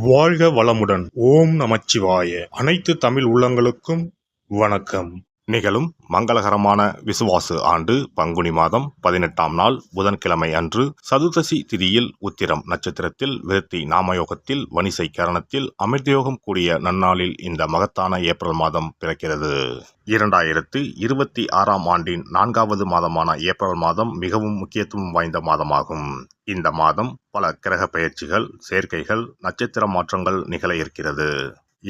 வாழ்க வளமுடன். ஓம் நமச்சிவாய. அனைத்து தமிழ் உள்ளங்களுக்கும் வணக்கம். நிகழும் மங்களகரமான விசுவாசு ஆண்டு பங்குனி மாதம் 18ஆம் நாள் புதன்கிழமை அன்று சதுர்தசி திதியில் உத்திரம் நட்சத்திரத்தில் விருத்தி நாமயோகத்தில் வணிசை கரணத்தில் அமிர்தயோகம் கூடிய நன்னாளில் இந்த மகத்தான ஏப்ரல் மாதம் பிறக்கிறது. 2026ஆம் ஆண்டின் 4வது மாதமான ஏப்ரல் மாதம் மிகவும் முக்கியத்துவம் வாய்ந்த மாதமாகும். இந்த மாதம் பல கிரக பெயர்ச்சிகள், சேர்க்கைகள், நட்சத்திர மாற்றங்கள் நிகழ இருக்கிறது.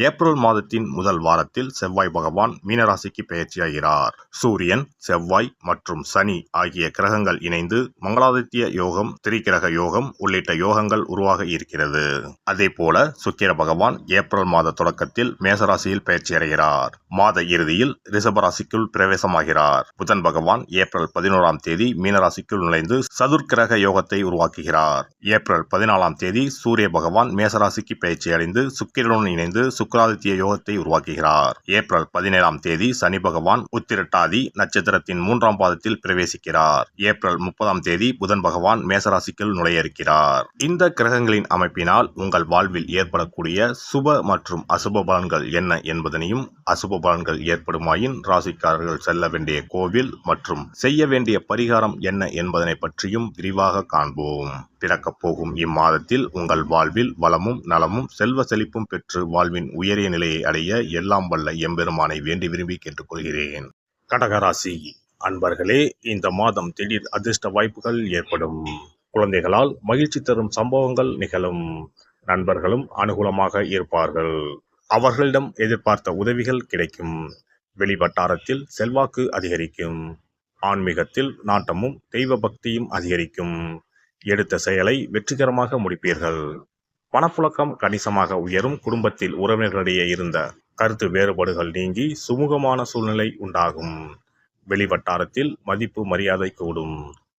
ஏப்ரல் மாதத்தின் முதல் வாரத்தில் செவ்வாய் பகவான் மீனராசிக்கு பெயர்ச்சியாகிறார். சூரியன், செவ்வாய் மற்றும் சனி ஆகிய கிரகங்கள் இணைந்து மங்களாதித்ய யோகம், திரிகிரக யோகம் உள்ளிட்ட யோகங்கள் உருவாக இருக்கிறது. அதே போல சுக்கிர பகவான் ஏப்ரல் மாத தொடக்கத்தில் மேசராசியில் பெயர்ச்சியடைகிறார். மாத இறுதியில் ரிஷபராசிக்குள் பிரவேசமாகிறார். புதன் பகவான் ஏப்ரல் 11ஆம் தேதி மீனராசிக்குள் நுழைந்து சதுர்கிரக யோகத்தை உருவாக்குகிறார். ஏப்ரல் 14ஆம் தேதி சூரிய பகவான் மேசராசிக்கு பெயர்ச்சியடைந்து சுக்கிரனுடன் இணைந்து சுக்கிராதித்ய யோகத்தை உருவாக்குகிறார். ஏப்ரல் 17ஆம் தேதி சனி பகவான் உத்திரட்டாதி நட்சத்திரத்தின் 3ஆம் பாதத்தில் பிரவேசிக்கிறார். ஏப்ரல் 30ஆம் தேதி புதன் பகவான் மேசராசிக்குள் நுழைய இருக்கிறார். இந்த கிரகங்களின் அமைப்பினால் உங்கள் வாழ்வில் ஏற்படக்கூடிய சுப மற்றும் அசுப பலன்கள் என்ன என்பதனையும், அசுப பலன்கள் ஏற்படுமாயின் ராசிக்காரர்கள் செல்ல வேண்டிய கோவில் மற்றும் செய்ய வேண்டிய பரிகாரம் என்ன என்பதனை பற்றியும் விரிவாக காண்போம். பிறக்கப் போகும் இம்மாதத்தில் உங்கள் வாழ்வில் வளமும் நலமும் செல்வ செழிப்பும் பெற்று வாழ்வின் உயரிய நிலையை அடைய எல்லாம் வல்ல எம்பெருமானை வேண்டி விரும்பி கேட்டுக்கொள்கிறேன். கடகராசி அன்பர்களே, இந்த மாதம் திடீர் அதிர்ஷ்ட வாய்ப்புகள் ஏற்படும். குழந்தைகளால் மகிழ்ச்சி தரும் சம்பவங்கள் நிகழும். நண்பர்களும் அனுகூலமாக இருப்பார்கள். அவர்களிடம் எதிர்பார்த்த உதவிகள் கிடைக்கும். வெளிவட்டாரத்தில் செல்வாக்கு அதிகரிக்கும். ஆன்மீகத்தில் நாட்டமும் தெய்வ பக்தியும் அதிகரிக்கும். எடுத்த செயலை வெற்றிகரமாக முடிப்பீர்கள். பணப்புழக்கம் கணிசமாக உயரும். குடும்பத்தில் உறவினர்களிடையே இருந்த கருத்து வேறுபாடுகள் நீங்கி சுமூகமான சூழ்நிலை உண்டாகும். வெளிவட்டாரத்தில் மதிப்பு மரியாதை கூடும்.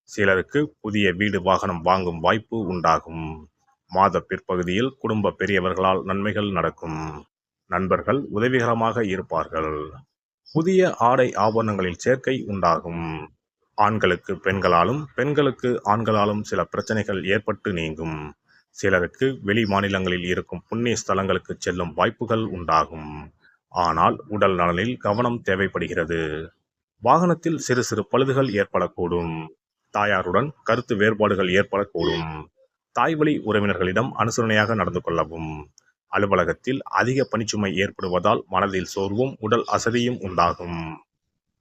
சிலருக்கு புதிய வீடு வாகனம் வாங்கும் வாய்ப்பு உண்டாகும். மாத பிற்பகுதியில் குடும்ப பெரியவர்களால் நன்மைகள் நடக்கும். நண்பர்கள் உதவிகரமாக இருப்பார்கள். புதிய ஆடை ஆபரணங்களில் சேர்க்கை உண்டாகும். ஆண்களுக்கு பெண்களாலும் பெண்களுக்கு ஆண்களாலும் சில பிரச்சனைகள் ஏற்பட்டு நீங்கும். சிலருக்கு வெளி மாநிலங்களில் இருக்கும் புண்ணிய ஸ்தலங்களுக்கு செல்லும் வாய்ப்புகள் உண்டாகும். ஆனால் உடல் நலனில் கவனம் தேவைப்படுகிறது. வாகனத்தில் சிறு சிறு பழுதுகள் ஏற்படக்கூடும். தாயாருடன் கருத்து வேறுபாடுகள் ஏற்படக்கூடும். தாய்வழி உறவினர்களிடம் அனுசரணையாக நடந்து கொள்ளவும். அலுவலகத்தில் அதிக பணிச்சுமை ஏற்படுவதால் மனதில் சோர்வும் உடல் அசதியும் உண்டாகும்.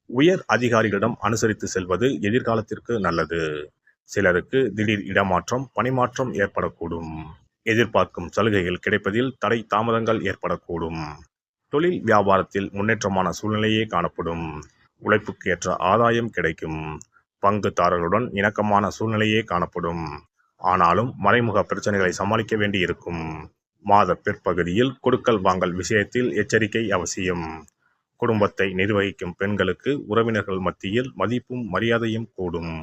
உயர் அதிகாரிகளிடம் அனுசரித்து செல்வது எதிர்காலத்திற்கு நல்லது. சிலருக்கு திடீர் இடமாற்றம், பணிமாற்றம் ஏற்படக்கூடும். எதிர்பார்க்கும் சலுகைகள் கிடைப்பதில் தடை தாமதங்கள் ஏற்படக்கூடும். தொழில் வியாபாரத்தில் முன்னேற்றமான சூழ்நிலையே காணப்படும். உழைப்புக்கு ஏற்ற ஆதாயம் கிடைக்கும். பங்குதாரர்களுடன் இணக்கமான சூழ்நிலையே காணப்படும். ஆனாலும் மறைமுக பிரச்சனைகளை சமாளிக்க வேண்டி இருக்கும். மாத பிற்பகுதியில் கொடுக்கல் வாங்கல் விஷயத்தில் எச்சரிக்கை அவசியம். குடும்பத்தை நிர்வகிக்கும் பெண்களுக்கு உறவினர்கள் மத்தியில் மதிப்பும் மரியாதையும் கூடும்.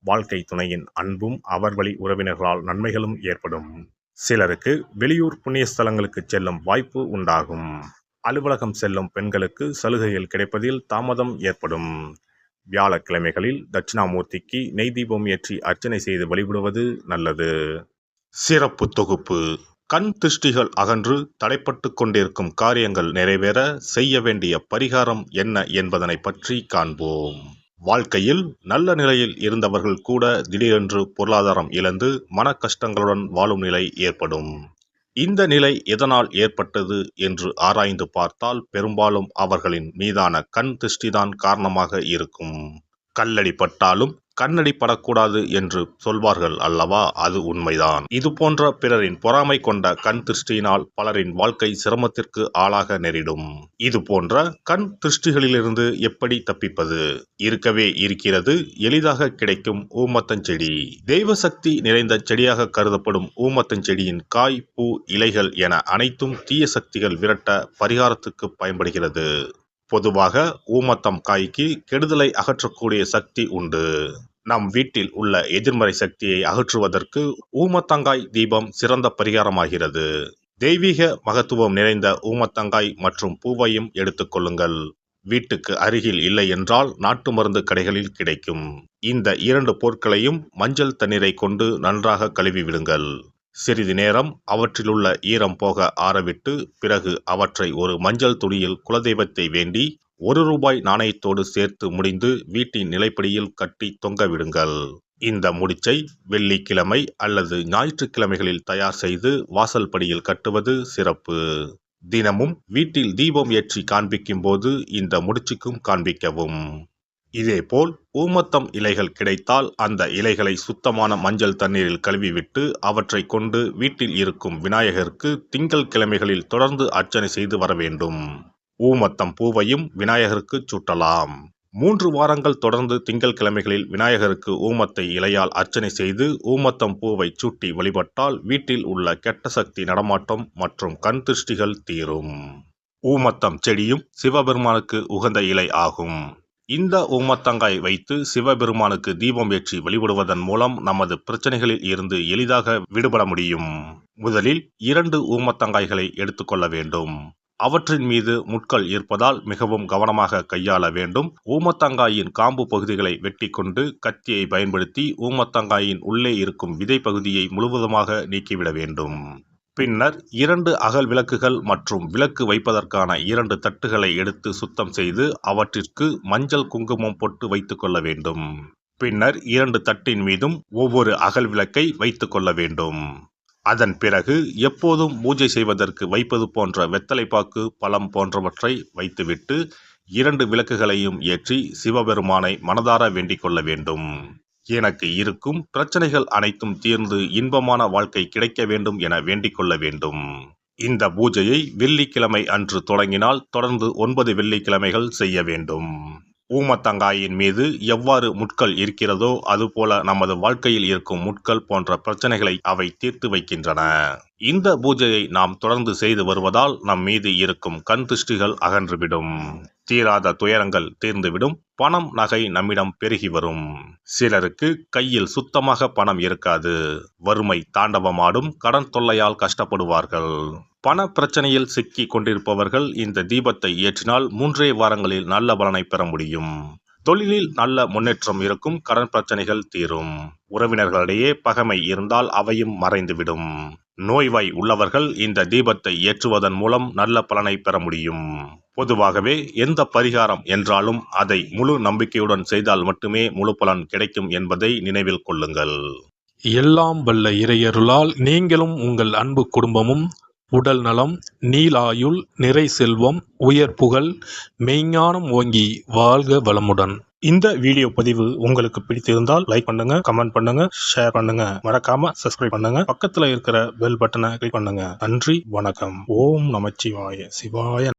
வாழ்க்கை துணையின் அன்பும் அவர் வழி உறவினர்களால் நன்மைகளும் ஏற்படும். சிலருக்கு வெளியூர் புண்ணிய ஸ்தலங்களுக்கு செல்லும் வாய்ப்பு உண்டாகும். அலுவலகம் செல்லும் பெண்களுக்கு சலுகைகள் கிடைப்பதில் தாமதம் ஏற்படும். வியாழக்கிழமைகளில் தட்சிணாமூர்த்திக்கு நெய் தீபம் ஏற்றி அர்ச்சனை செய்து வழிபடுவது நல்லது. சிறப்பு தொகுப்பு. கண் திருஷ்டிகள் அகன்று தடைப்பட்டு கொண்டிருக்கும் காரியங்கள் நிறைவேற செய்ய வேண்டிய பரிகாரம் என்ன என்பதனை பற்றி காண்போம். வாழ்க்கையில் நல்ல நிலையில் இருந்தவர்கள் கூட திடீரென்று பொருளாதாரம் இழந்து மன கஷ்டங்களுடன் வாழும் நிலை ஏற்படும். இந்த நிலை எதனால் ஏற்பட்டது என்று ஆராய்ந்து பார்த்தால் பெரும்பாலும் அவர்களின் மீதான கண் திருஷ்டிதான் காரணமாக இருக்கும். கல்லடி பட்டாலும் கண்ணடி படக்கூடாது என்று சொல்வார்கள் அல்லவா, அது உண்மைதான். இது போன்ற பிறரின் பொறாமை கொண்ட கண் திருஷ்டியினால் பலரின் வாழ்க்கை சிரமத்திற்கு ஆளாக நேரிடும். இது போன்ற கண் திருஷ்டிகளிலிருந்து எப்படி தப்பிப்பது? இருக்கவே இருக்கிறது எளிதாக கிடைக்கும் ஊமத்தஞ்செடி. தெய்வ சக்தி நிறைந்த செடியாக கருதப்படும் ஊமத்தஞ்செடியின் காய், பூ, இலைகள் என அனைத்தும் தீய சக்திகள் விரட்ட பரிகாரத்துக்கு பயன்படுகிறது. பொதுவாக ஊமத்தம் காய்க்கு கெடுதலை அகற்றக்கூடிய சக்தி உண்டு. நம் வீட்டில் உள்ள எதிர்மறை சக்தியை அகற்றுவதற்கு ஊமத்தங்காய் தீபம் சிறந்த பரிகாரமாகிறது. தெய்வீக மகத்துவம் நிறைந்த ஊமத்தங்காய் மற்றும் பூவையும் எடுத்துக்கொள்ளுங்கள். வீட்டுக்கு அருகில் இல்லை என்றால் நாட்டு மருந்து கடைகளில் கிடைக்கும். இந்த 2 பொருட்களையும் மஞ்சள் தண்ணீரை கொண்டு நன்றாக கழுவி விடுங்கள். சிறிது நேரம் அவற்றிலுள்ள ஈரம் போக ஆறவிட்டு பிறகு அவற்றை ஒரு மஞ்சள் துணியில் குலதெய்வத்தை வேண்டி ₹1 நாணயத்தோடு சேர்த்து முடிந்து வீட்டின் நிலைப்படியில் கட்டி தொங்க விடுங்கள். இந்த முடிச்சை வெள்ளிக்கிழமை அல்லது ஞாயிற்றுக்கிழமைகளில் தயார் செய்து வாசல் படியில் கட்டுவது சிறப்பு. தினமும் வீட்டில் தீபம் ஏற்றி காண்பிக்கும் போது இந்த முடிச்சுக்கும் காண்பிக்கவும். இதேபோல் ஊமத்தம் இலைகள் கிடைத்தால் அந்த இலைகளை சுத்தமான மஞ்சள் தண்ணீரில் கழுவிவிட்டு அவற்றை கொண்டு வீட்டில் இருக்கும் விநாயகருக்கு திங்கள் கிழமைகளில் தொடர்ந்து அர்ச்சனை செய்து வர வேண்டும். ஊமத்தம் பூவையும் விநாயகருக்கு சூட்டலாம். 3 வாரங்கள் தொடர்ந்து திங்கள் கிழமைகளில் விநாயகருக்கு ஊமத்தை இலையால் அர்ச்சனை செய்து ஊமத்தம் பூவை சூட்டி வழிபட்டால் வீட்டில் உள்ள கெட்ட சக்தி நடமாட்டம் மற்றும் கண் திருஷ்டிகள் தீரும். ஊமத்தம் செடியும் சிவபெருமானுக்கு உகந்த இலை ஆகும். இந்த ஊமத்தங்காய் வைத்து சிவபெருமானுக்கு தீபம் ஏற்றி வழிபடுவதன் மூலம் நமது பிரச்சனைகளில் இருந்து எளிதாக விடுபட முடியும். முதலில் 2 ஊமத்தங்காய்களை எடுத்துக்கொள்ள வேண்டும். அவற்றின் மீது முட்கள் இருப்பதால் மிகவும் கவனமாக கையாள வேண்டும். ஊமத்தங்காயின் காம்பு பகுதிகளை வெட்டி கொண்டு கத்தியை பயன்படுத்தி ஊமத்தங்காயின் உள்ளே இருக்கும் விதை பகுதியை முழுவதுமாக நீக்கிவிட வேண்டும். பின்னர் 2 அகல் விளக்குகள் மற்றும் விளக்கு வைப்பதற்கான 2 தட்டுகளை எடுத்து சுத்தம் செய்து அவற்றிற்கு மஞ்சள் குங்குமம் போட்டு வைத்துக் கொள்ள வேண்டும். பின்னர் 2 தட்டின் மீதும் ஒவ்வொரு அகல் விளக்கை வைத்துக் கொள்ள வேண்டும். அதன் பிறகு எப்போதும் பூஜை செய்வதற்கு வைப்பது போன்ற வெத்தலைப்பாக்கு, பழம் போன்றவற்றை வைத்துவிட்டு 2 விளக்குகளையும் ஏற்றி சிவபெருமானை மனதார வேண்டிக் கொள்ள வேண்டும். எனக்கு இருக்கும் பிரச்சனைகள் அனைத்தும் தீர்ந்து இன்பமான வாழ்க்கை கிடைக்க வேண்டும் என வேண்டிக் கொள்ள வேண்டும். இந்த பூஜையை வெள்ளிக்கிழமை அன்று தொடங்கினால் தொடர்ந்து 9 வெள்ளிக்கிழமைகள் செய்ய வேண்டும். ஊமத்தங்காயின் மீது எவ்வாறு முட்கள் இருக்கிறதோ அதுபோல நமது வாழ்க்கையில் இருக்கும் முட்கள் போன்ற பிரச்சனைகளை அவை தீர்த்து வைக்கின்றன. இந்த பூஜையை நாம் தொடர்ந்து செய்து வருவதால் நம் மீது இருக்கும் கண் திருஷ்டிகள் அகன்றுவிடும். தீராத துயரங்கள் தீர்ந்துவிடும். பணம், நகை நம்மிடம் பெருகி வரும். சிலருக்கு கையில் சுத்தமாக பணம் இருக்காது. வறுமை தாண்டவமாடும். கடன் தொல்லையால் கஷ்டப்படுவார்கள். பண பிரச்சனையில் சிக்கி கொண்டிருப்பவர்கள் இந்த தீபத்தை ஏற்றினால் 3 வாரங்களில் நல்ல பலனை பெற முடியும். தொழிலில் நல்ல முன்னேற்றம் இருக்கும். கடன் பிரச்சனைகள் தீரும். உறவினர்களிடையே பகைமை இருந்தால் அவையும் மறைந்துவிடும். நோய்வாய் உள்ளவர்கள் இந்த தீபத்தை ஏற்றுவதன் மூலம் நல்ல பலனை பெற முடியும். பொதுவாகவே எந்த பரிகாரம் என்றாலும் அதை முழு நம்பிக்கையுடன் செய்தால் மட்டுமே முழு பலன் கிடைக்கும் என்பதை நினைவில் கொள்ளுங்கள். எல்லாம் வல்ல இறையருளால் நீங்களும் உங்கள் அன்பு குடும்பமும் உடல் நலம், நீலாயுள், நிறை செல்வம், உயர் புகழ், மெய்ஞானம் ஓங்கி வாழ்க வளமுடன். இந்த வீடியோ பதிவு உங்களுக்கு பிடித்திருந்தால் லைக் பண்ணுங்க, கமெண்ட் பண்ணுங்க, ஷேர் பண்ணுங்க. மறக்காம சப்ஸ்கிரைப் பண்ணுங்க. பக்கத்துல இருக்கிற பெல் பட்டனை கிளிக் பண்ணுங்க. நன்றி, வணக்கம். ஓம் நமச்சிவாய. சிவாய